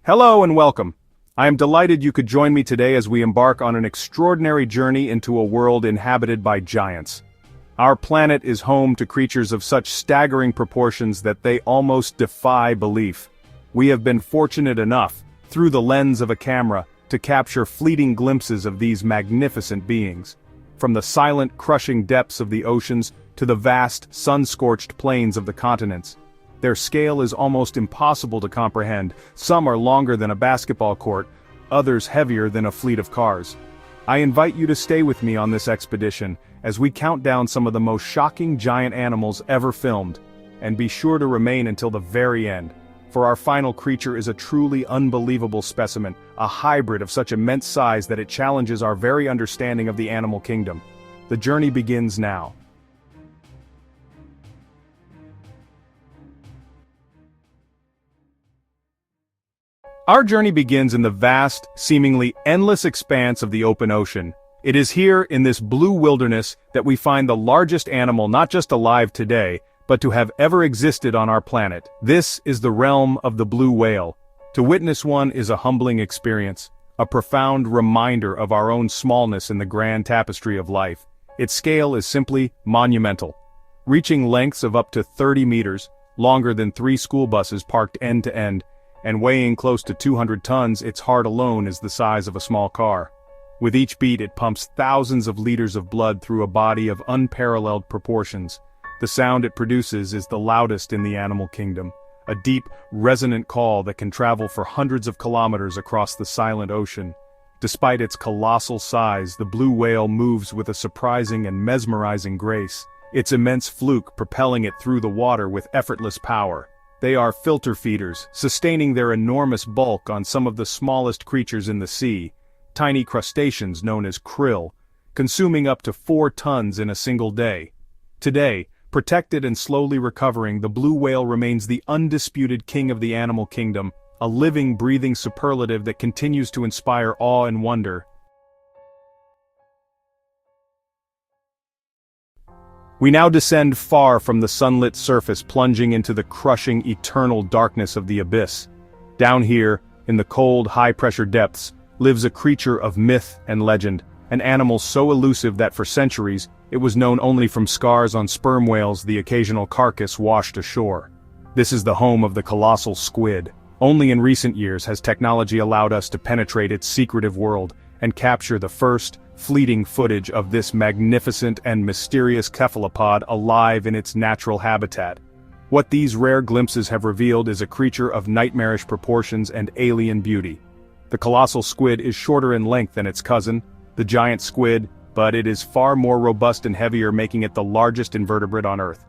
Hello and welcome. I am delighted you could join me today as we embark on an extraordinary journey into a world inhabited by giants. Our planet is home to creatures of such staggering proportions that they almost defy belief. We have been fortunate enough, through the lens of a camera, to capture fleeting glimpses of these magnificent beings. From the silent, crushing depths of the oceans to the vast, sun-scorched plains of the continents. Their scale is almost impossible to comprehend. Some are longer than a basketball court, others heavier than a fleet of cars. I invite you to stay with me on this expedition, as we count down some of the most shocking giant animals ever filmed, and be sure to remain until the very end, for our final creature is a truly unbelievable specimen, a hybrid of such immense size that it challenges our very understanding of the animal kingdom. The journey begins now. Our journey begins in the vast, seemingly endless expanse of the open ocean. It is here, in this blue wilderness, that we find the largest animal not just alive today, but to have ever existed on our planet. This is the realm of the blue whale. To witness one is a humbling experience, a profound reminder of our own smallness in the grand tapestry of life. Its scale is simply monumental. Reaching lengths of up to 30 meters, longer than 3 school buses parked end to end, and weighing close to 200 tons, its heart alone is the size of a small car. With each beat it pumps thousands of liters of blood through a body of unparalleled proportions. The sound it produces is the loudest in the animal kingdom, a deep, resonant call that can travel for hundreds of kilometers across the silent ocean. Despite its colossal size, the blue whale moves with a surprising and mesmerizing grace, its immense fluke propelling it through the water with effortless power. They are filter feeders, sustaining their enormous bulk on some of the smallest creatures in the sea, tiny crustaceans known as krill, consuming up to 4 tons in a single day. Today, protected and slowly recovering, the blue whale remains the undisputed king of the animal kingdom, a living, breathing superlative that continues to inspire awe and wonder. We now descend far from the sunlit surface, plunging into the crushing, eternal darkness of the abyss. Down here, in the cold, high-pressure depths, lives a creature of myth and legend, an animal so elusive that for centuries, it was known only from scars on sperm whales, the occasional carcass washed ashore. This is the home of the colossal squid. Only in recent years has technology allowed us to penetrate its secretive world and capture the first, fleeting footage of this magnificent and mysterious cephalopod alive in its natural habitat. What these rare glimpses have revealed is a creature of nightmarish proportions and alien beauty. The colossal squid is shorter in length than its cousin, the giant squid, but it is far more robust and heavier, making it the largest invertebrate on Earth.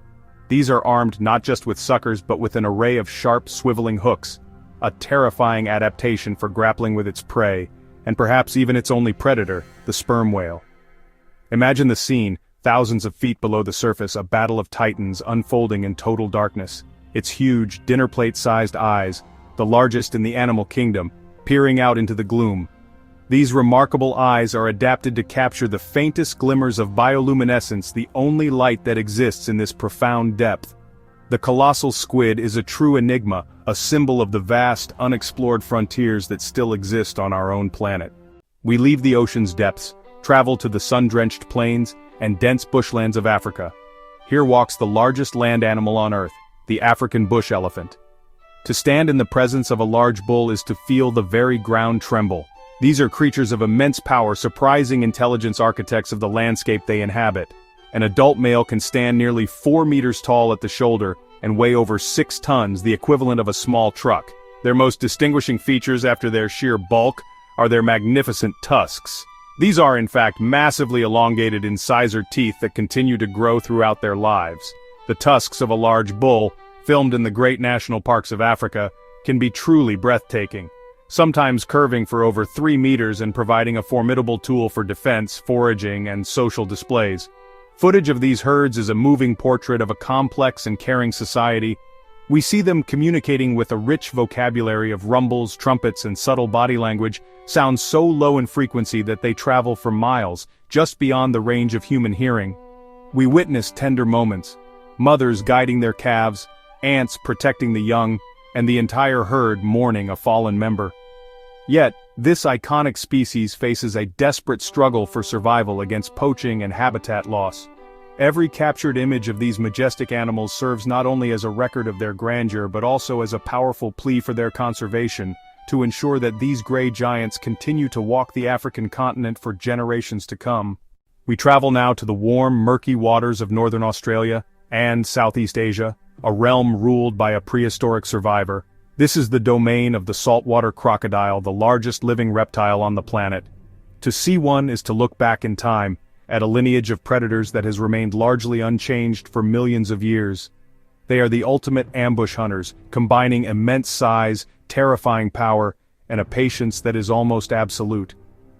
These are armed not just with suckers but with an array of sharp, swiveling hooks, a terrifying adaptation for grappling with its prey, and perhaps even its only predator, the sperm whale. Imagine the scene, thousands of feet below the surface, a battle of titans unfolding in total darkness. Its huge, dinner-plate-sized eyes, the largest in the animal kingdom, peering out into the gloom. These remarkable eyes are adapted to capture the faintest glimmers of bioluminescence, the only light that exists in this profound depth. The colossal squid is a true enigma, a symbol of the vast, unexplored frontiers that still exist on our own planet. We leave the ocean's depths, travel to the sun-drenched plains and dense bushlands of Africa. Here walks the largest land animal on Earth, the African bush elephant. To stand in the presence of a large bull is to feel the very ground tremble. These are creatures of immense power, surprising intelligence, architects of the landscape they inhabit. An adult male can stand nearly 4 meters tall at the shoulder and weigh over 6 tons, the equivalent of a small truck. Their most distinguishing features, after their sheer bulk, are their magnificent tusks. These are in fact massively elongated incisor teeth that continue to grow throughout their lives. The tusks of a large bull, filmed in the great national parks of Africa, can be truly breathtaking, sometimes curving for over 3 meters and providing a formidable tool for defense, foraging, and social displays. Footage of these herds is a moving portrait of a complex and caring society. We see them communicating with a rich vocabulary of rumbles, trumpets, and subtle body language, sounds so low in frequency that they travel for miles, just beyond the range of human hearing. We witness tender moments, mothers guiding their calves, ants protecting the young, and the entire herd mourning a fallen member. Yet, this iconic species faces a desperate struggle for survival against poaching and habitat loss. Every captured image of these majestic animals serves not only as a record of their grandeur but also as a powerful plea for their conservation, to ensure that these gray giants continue to walk the African continent for generations to come. We travel now to the warm, murky waters of northern Australia and Southeast Asia, a realm ruled by a prehistoric survivor. This is the domain of the saltwater crocodile, the largest living reptile on the planet. To see one is to look back in time, at a lineage of predators that has remained largely unchanged for millions of years. They are the ultimate ambush hunters, combining immense size, terrifying power, and a patience that is almost absolute.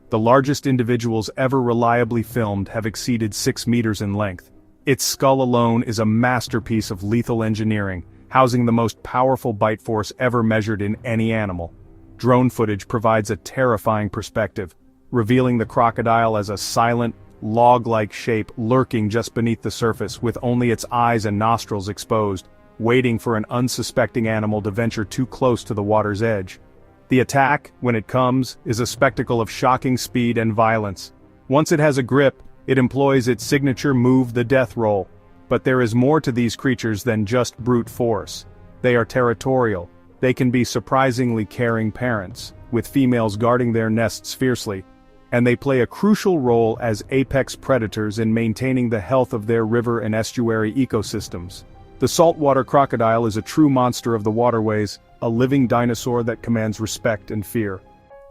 The largest individuals ever reliably filmed have exceeded 6 meters in length. Its skull alone is a masterpiece of lethal engineering, housing the most powerful bite force ever measured in any animal. Drone footage provides a terrifying perspective, revealing the crocodile as a silent, log-like shape lurking just beneath the surface with only its eyes and nostrils exposed, waiting for an unsuspecting animal to venture too close to the water's edge. The attack, when it comes, is a spectacle of shocking speed and violence. Once it has a grip, it employs its signature move, the death roll. But there is more to these creatures than just brute force. They are territorial. They can be surprisingly caring parents, with females guarding their nests fiercely. And they play a crucial role as apex predators in maintaining the health of their river and estuary ecosystems. The saltwater crocodile is a true monster of the waterways, a living dinosaur that commands respect and fear.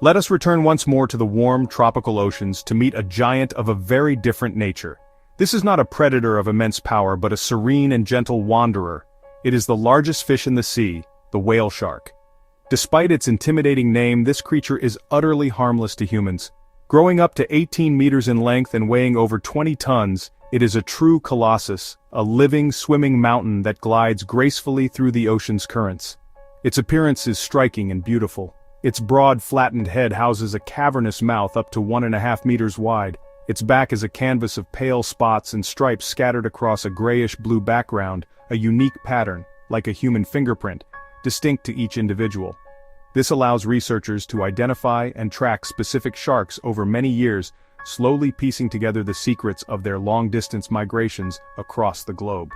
Let us return once more to the warm, tropical oceans to meet a giant of a very different nature. This is not a predator of immense power but a serene and gentle wanderer. It is the largest fish in the sea, the whale shark. Despite its intimidating name, this creature is utterly harmless to humans. Growing up to 18 meters in length and weighing over 20 tons, it is a true colossus, a living, swimming mountain that glides gracefully through the ocean's currents. Its appearance is striking and beautiful. Its broad, flattened head houses a cavernous mouth up to 1.5 meters wide. Its back is a canvas of pale spots and stripes scattered across a grayish-blue background, a unique pattern, like a human fingerprint, distinct to each individual. This allows researchers to identify and track specific sharks over many years, slowly piecing together the secrets of their long-distance migrations across the globe.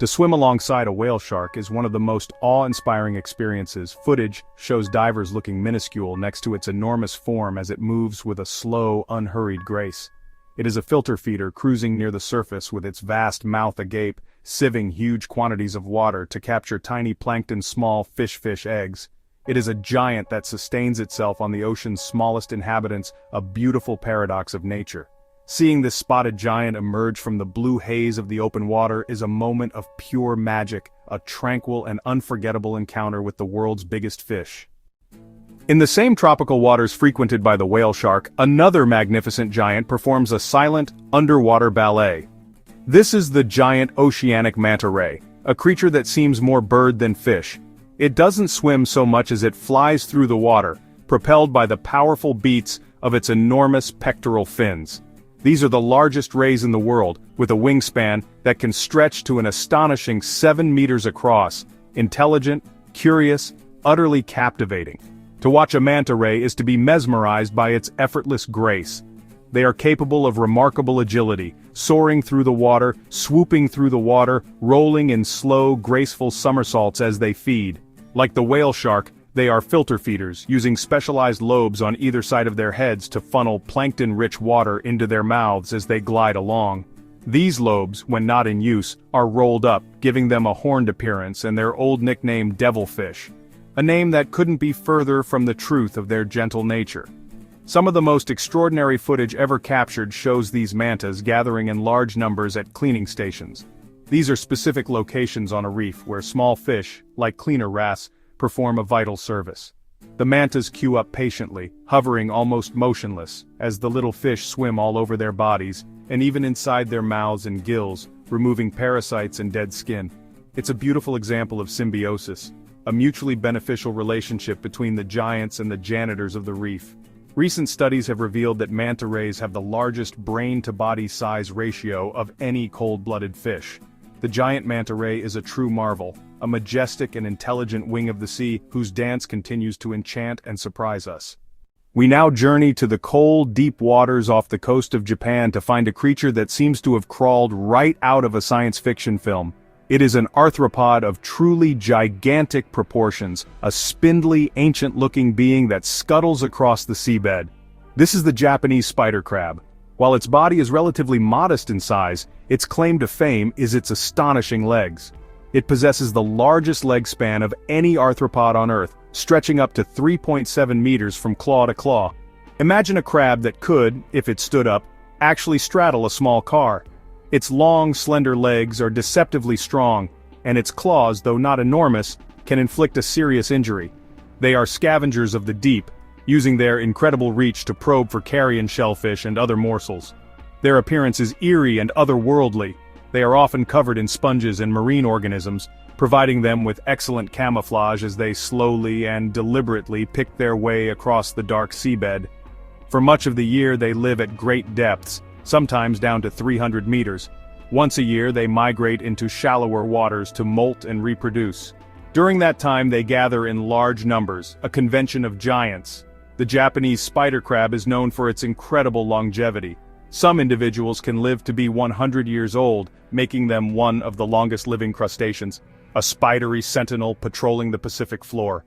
To swim alongside a whale shark is one of the most awe-inspiring experiences. Footage shows divers looking minuscule next to its enormous form as it moves with a slow, unhurried grace. It is a filter feeder cruising near the surface with its vast mouth agape, sieving huge quantities of water to capture tiny plankton, small fish eggs. It is a giant that sustains itself on the ocean's smallest inhabitants, a beautiful paradox of nature. Seeing this spotted giant emerge from the blue haze of the open water is a moment of pure magic, a tranquil and unforgettable encounter with the world's biggest fish. In the same tropical waters frequented by the whale shark, another magnificent giant performs a silent, underwater ballet. This is the giant oceanic manta ray, a creature that seems more bird than fish. It doesn't swim so much as it flies through the water, propelled by the powerful beats of its enormous pectoral fins. These are the largest rays in the world, with a wingspan that can stretch to an astonishing 7 meters across. Intelligent, curious, utterly captivating. To watch a manta ray is to be mesmerized by its effortless grace. They are capable of remarkable agility, soaring through the water, swooping through the water, rolling in slow, graceful somersaults as they feed. Like the whale shark, they are filter feeders, using specialized lobes on either side of their heads to funnel plankton-rich water into their mouths as they glide along. These lobes, when not in use, are rolled up, giving them a horned appearance and their old nickname devilfish, a name that couldn't be further from the truth of their gentle nature. Some of the most extraordinary footage ever captured shows these mantas gathering in large numbers at cleaning stations. These are specific locations on a reef where small fish, like cleaner wrasse, perform a vital service. The mantas queue up patiently, hovering almost motionless, as the little fish swim all over their bodies, and even inside their mouths and gills, removing parasites and dead skin. It's a beautiful example of symbiosis, a mutually beneficial relationship between the giants and the janitors of the reef. Recent studies have revealed that manta rays have the largest brain-to-body size ratio of any cold-blooded fish. The giant manta ray is a true marvel, a majestic and intelligent wing of the sea whose dance continues to enchant and surprise us. We now journey to the cold, deep waters off the coast of Japan to find a creature that seems to have crawled right out of a science fiction film. It is an arthropod of truly gigantic proportions, a spindly, ancient-looking being that scuttles across the seabed. This is the Japanese spider crab. While its body is relatively modest in size, its claim to fame is its astonishing legs. It possesses the largest leg span of any arthropod on Earth, stretching up to 3.7 meters from claw to claw. Imagine a crab that could, if it stood up, actually straddle a small car. Its long, slender legs are deceptively strong, and its claws, though not enormous, can inflict a serious injury. They are scavengers of the deep, using their incredible reach to probe for carrion shellfish and other morsels. Their appearance is eerie and otherworldly. They are often covered in sponges and marine organisms, providing them with excellent camouflage as they slowly and deliberately pick their way across the dark seabed. For much of the year they live at great depths, sometimes down to 300 meters. Once a year they migrate into shallower waters to molt and reproduce. During that time they gather in large numbers, a convention of giants. The Japanese spider crab is known for its incredible longevity. Some individuals can live to be 100 years old, making them one of the longest living crustaceans, a spidery sentinel patrolling the Pacific floor.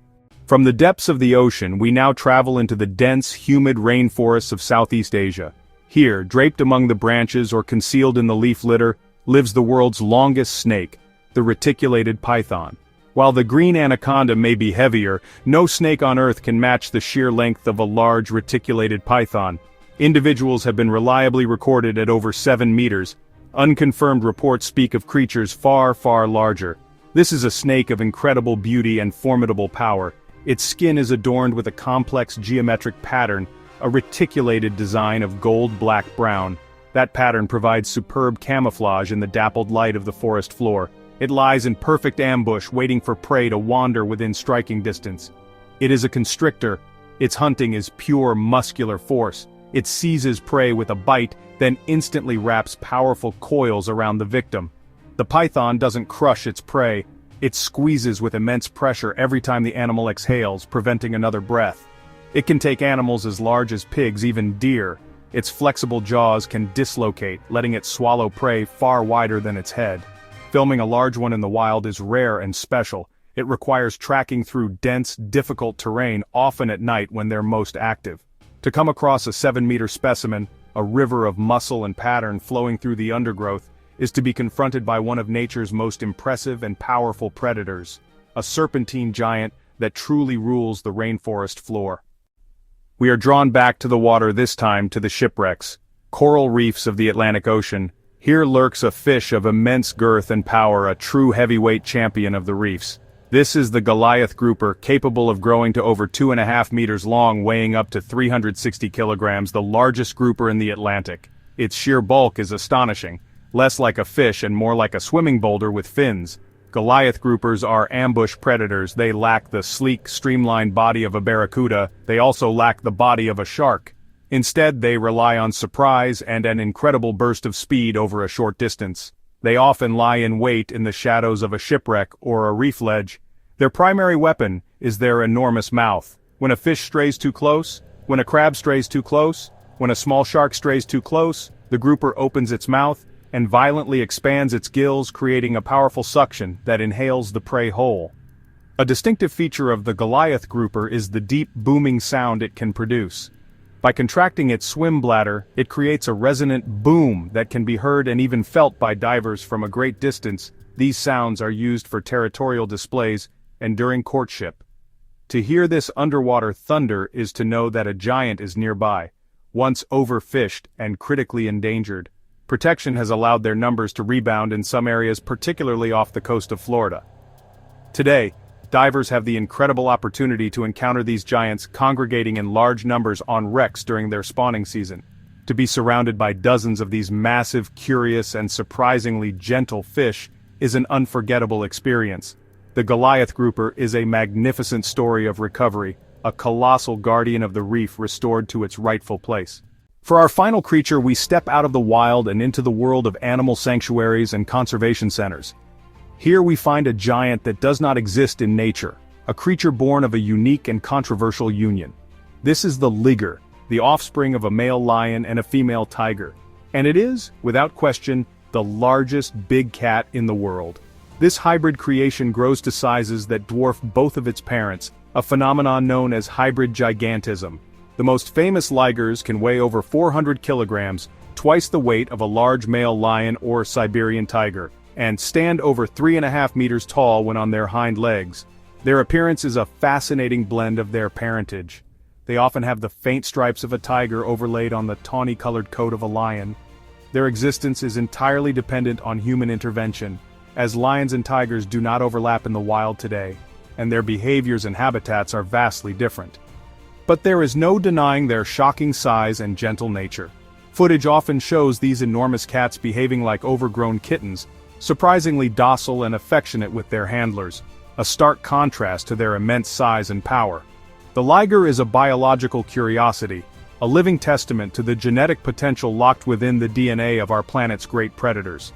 From the depths of the ocean, we now travel into the dense, humid rainforests of Southeast Asia. Here, draped among the branches or concealed in the leaf litter, lives the world's longest snake, the reticulated python. While the green anaconda may be heavier, no snake on Earth can match the sheer length of a large reticulated python. Individuals have been reliably recorded at over 7 meters. Unconfirmed reports speak of creatures far, far larger. This is a snake of incredible beauty and formidable power. Its skin is adorned with a complex geometric pattern, a reticulated design of gold-black-brown. That pattern provides superb camouflage in the dappled light of the forest floor. It lies in perfect ambush, waiting for prey to wander within striking distance. It is a constrictor. Its hunting is pure muscular force. It seizes prey with a bite, then instantly wraps powerful coils around the victim. The python doesn't crush its prey. It squeezes with immense pressure every time the animal exhales, preventing another breath. It can take animals as large as pigs, even deer. Its flexible jaws can dislocate, letting it swallow prey far wider than its head. Filming a large one in the wild is rare and special. It requires tracking through dense, difficult terrain, often at night when they're most active. To come across a 7-meter specimen, a river of muscle and pattern flowing through the undergrowth, is to be confronted by one of nature's most impressive and powerful predators, a serpentine giant that truly rules the rainforest floor. We are drawn back to the water, this time to the shipwrecks, coral reefs of the Atlantic Ocean. Here lurks a fish of immense girth and power, a true heavyweight champion of the reefs. This is the Goliath grouper, capable of growing to over 2.5 meters long, weighing up to 360 kilograms, the largest grouper in the Atlantic. Its sheer bulk is astonishing, less like a fish and more like a swimming boulder with fins. Goliath groupers are ambush predators. They lack the sleek, streamlined body of a barracuda. They also lack the body of a shark. Instead, they rely on surprise and an incredible burst of speed over a short distance. They often lie in wait in the shadows of a shipwreck or a reef ledge. Their primary weapon is their enormous mouth. When a fish strays too close, when a crab strays too close, when a small shark strays too close, the grouper opens its mouth and violently expands its gills, creating a powerful suction that inhales the prey whole. A distinctive feature of the Goliath grouper is the deep, booming sound it can produce. By contracting its swim bladder, it creates a resonant boom that can be heard and even felt by divers from a great distance. These sounds are used for territorial displays and during courtship. To hear this underwater thunder is to know that a giant is nearby, once overfished and critically endangered. Protection has allowed their numbers to rebound in some areas, particularly off the coast of Florida. Today, divers have the incredible opportunity to encounter these giants congregating in large numbers on wrecks during their spawning season. To be surrounded by dozens of these massive, curious, and surprisingly gentle fish is an unforgettable experience. The Goliath grouper is a magnificent story of recovery, a colossal guardian of the reef restored to its rightful place. For our final creature, we step out of the wild and into the world of animal sanctuaries and conservation centers. Here we find a giant that does not exist in nature, a creature born of a unique and controversial union. This is the liger, the offspring of a male lion and a female tiger. And it is, without question, the largest big cat in the world. This hybrid creation grows to sizes that dwarf both of its parents, a phenomenon known as hybrid gigantism. The most famous ligers can weigh over 400 kilograms, twice the weight of a large male lion or Siberian tiger, and stand over 3.5 meters tall when on their hind legs. Their appearance is a fascinating blend of their parentage. They often have the faint stripes of a tiger overlaid on the tawny-colored coat of a lion. Their existence is entirely dependent on human intervention, as lions and tigers do not overlap in the wild today, and their behaviors and habitats are vastly different. But there is no denying their shocking size and gentle nature. Footage often shows these enormous cats behaving like overgrown kittens, surprisingly docile and affectionate with their handlers, a stark contrast to their immense size and power. The liger is a biological curiosity, a living testament to the genetic potential locked within the DNA of our planet's great predators.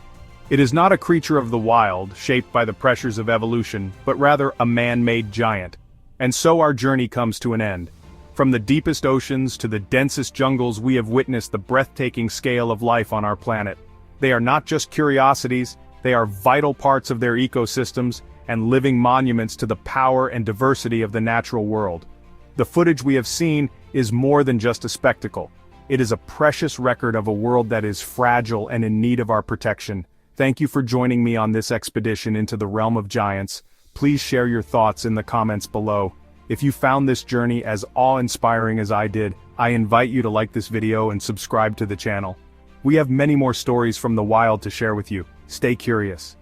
It is not a creature of the wild, shaped by the pressures of evolution, but rather a man-made giant. And so our journey comes to an end. From the deepest oceans to the densest jungles, we have witnessed the breathtaking scale of life on our planet. They are not just curiosities, they are vital parts of their ecosystems and living monuments to the power and diversity of the natural world. The footage we have seen is more than just a spectacle. It is a precious record of a world that is fragile and in need of our protection. Thank you for joining me on this expedition into the realm of giants. Please share your thoughts in the comments below. If you found this journey as awe-inspiring as I did, I invite you to like this video and subscribe to the channel. We have many more stories from the wild to share with you. Stay curious.